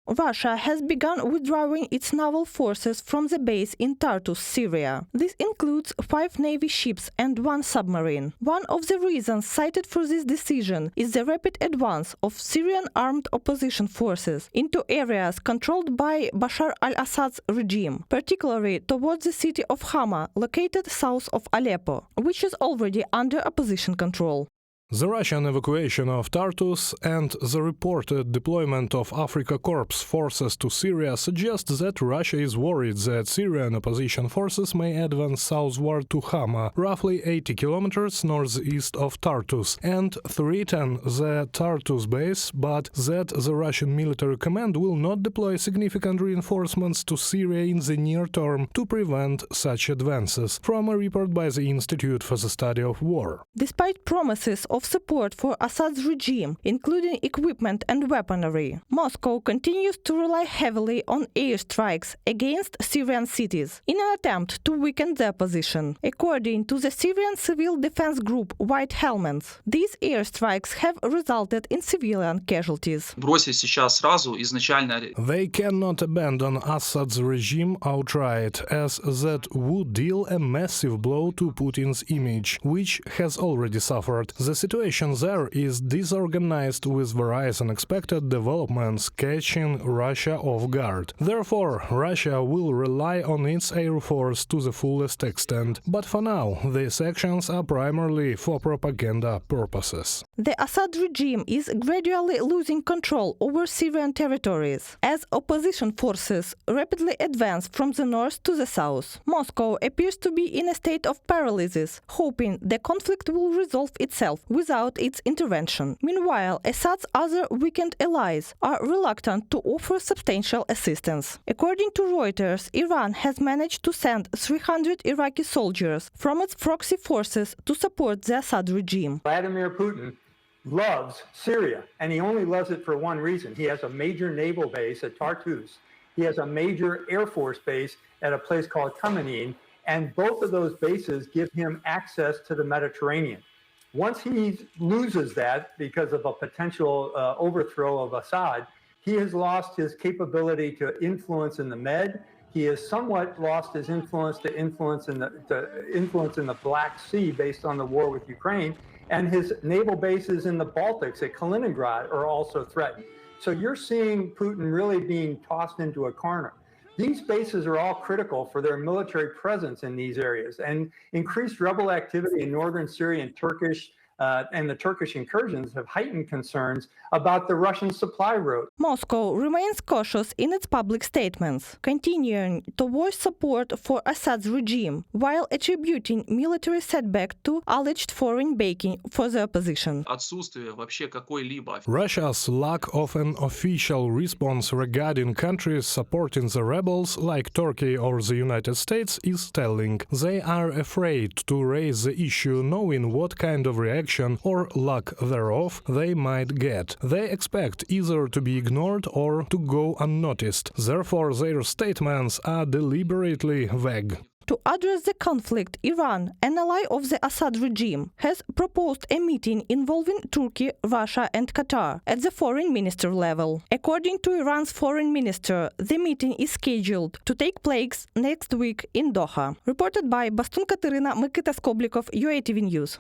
Russia has begun withdrawing its naval forces from the base in Tartus, Syria. This includes 5 Navy ships and 1 submarine. One of the reasons cited for this decision is the rapid advance of Syrian armed opposition forces into areas controlled by Bashar al-Assad's regime, particularly towards the city of Hama, located south of Aleppo, which is already under opposition control. The Russian evacuation of Tartus and the reported deployment of Africa Corps forces to Syria suggest that Russia is worried that Syrian opposition forces may advance southward to Hama, roughly 80 kilometers northeast of Tartus, and threaten the Tartus base, but that the Russian military command will not deploy significant reinforcements to Syria in the near term to prevent such advances, from a report by the Institute for the Study of War. Despite promises of support for Assad's regime, including equipment and weaponry, Moscow continues to rely heavily on airstrikes against Syrian cities in an attempt to weaken their position. According to the Syrian civil defense group White Helmets, these airstrikes have resulted in civilian casualties. They cannot abandon Assad's regime outright, as that would deal a massive blow to Putin's image, which has already suffered. The situation there is disorganized, with various unexpected developments catching Russia off guard. Therefore, Russia will rely on its air force to the fullest extent. But for now, these actions are primarily for propaganda purposes. The Assad regime is gradually losing control over Syrian territories as opposition forces rapidly advance from the north to the south. Moscow appears to be in a state of paralysis, hoping the conflict will resolve itself without its intervention. Meanwhile, Assad's other weakened allies are reluctant to offer substantial assistance. According to Reuters, Iran has managed to send 300 Iraqi soldiers from its proxy forces to support the Assad regime. Vladimir Putin loves Syria, and he only loves it for one reason. He has a major naval base at Tartus. He has a major air force base at a place called Khamenei, and both of those bases give him access to the Mediterranean. Once he loses that because of a potential overthrow of Assad, he has lost his capability to influence in the Med. He has somewhat lost his influence in the Black Sea based on the war with Ukraine, and his naval bases in the Baltics at Kaliningrad are also threatened. So you're seeing Putin really being tossed into a corner. These bases are all critical for their military presence in these areas, and increased rebel activity in northern Syria and the Turkish incursions have heightened concerns about the Russian supply route. Moscow remains cautious in its public statements, continuing to voice support for Assad's regime while attributing military setback to alleged foreign backing for the opposition. Russia's lack of an official response regarding countries supporting the rebels like Turkey or the United States is telling. They are afraid to raise the issue, knowing what kind of reaction or lack thereof they might get. They expect either to be ignored or to go unnoticed. Therefore, their statements are deliberately vague. To address the conflict, Iran, an ally of the Assad regime, has proposed a meeting involving Turkey, Russia and Qatar at the foreign minister level. According to Iran's foreign minister, the meeting is scheduled to take place next week in Doha. Reported by Bastun Katerina, Mykita Skoblikov, UATV News.